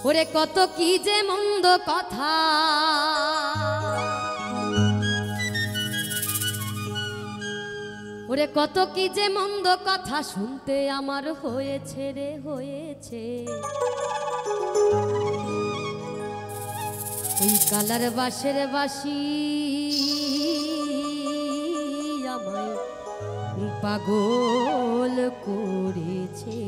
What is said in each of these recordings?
ওরে কত কি যে মন্দ কথা, ওরে কত কি যে মন্দ কথা শুনতে আমার হয়েছে রে হয়েছে। ওই কালার বাঁশের বাঁশি আমায় পাগল করেছে।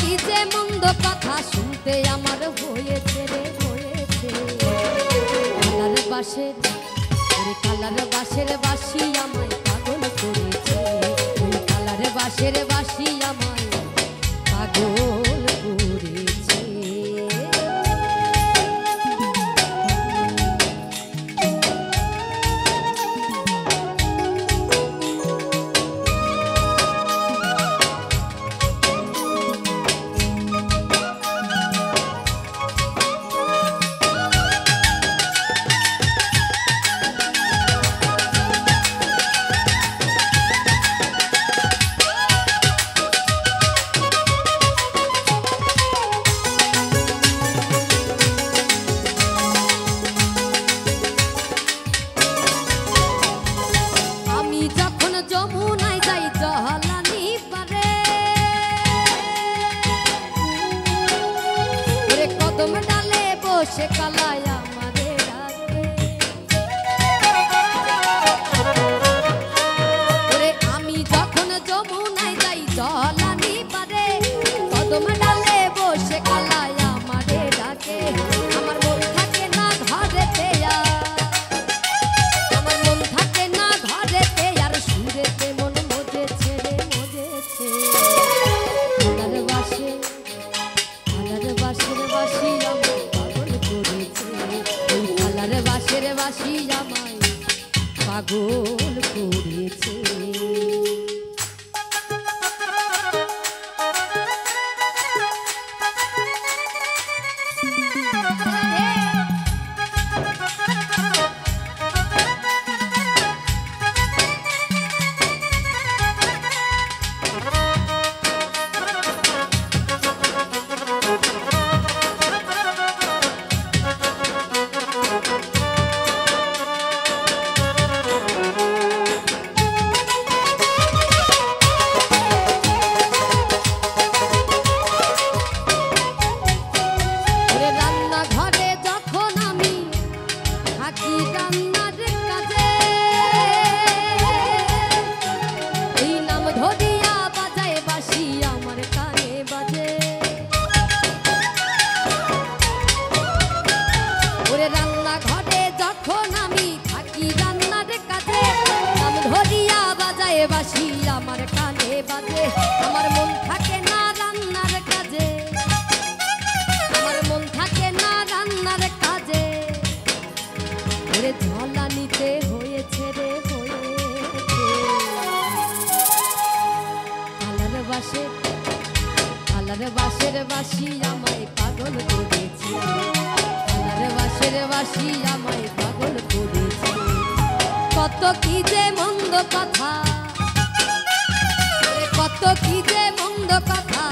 কি যে মন্দ কথা শুনতে আমার হয়েছে রে হয়েছে। কালার বাঁশের ওরে কালার বাঁশের বাঁশি আমায় পাগল করেছে। ওই কালার বাঁশের বাঁশি আমায় পাগল করেছে। সে কালায় আমারে রাতে ওরে আমি যখন যমুনায় যাই জলানি পারে কদম ডালে বসে কালায় আমারে ডাকে। আমার মন থাকে না ঘরেতে আমার মন থাকে না ঘরেতে আর সুরেতে মন মজেছে রে মজেছে। কালার বাঁশের বাঁশি আমার কালার বাঁশের বাঁশি আমায় পাগল করেছে। বাঁশি আমার কানে বাজে আমার মন থাকে না রান্নার কাজে আমার মন থাকে না রান্নার কাজে। ওরে ঝলা নিতে হয়েছে রে হয়েছে। কালার বাঁশের বাঁশি আমায় পাগল করেছে। কালার বাঁশের বাঁশি আমায় পাগল করেছে। কত কি যে মন্দ কথা কত কি যে মন্দ কথা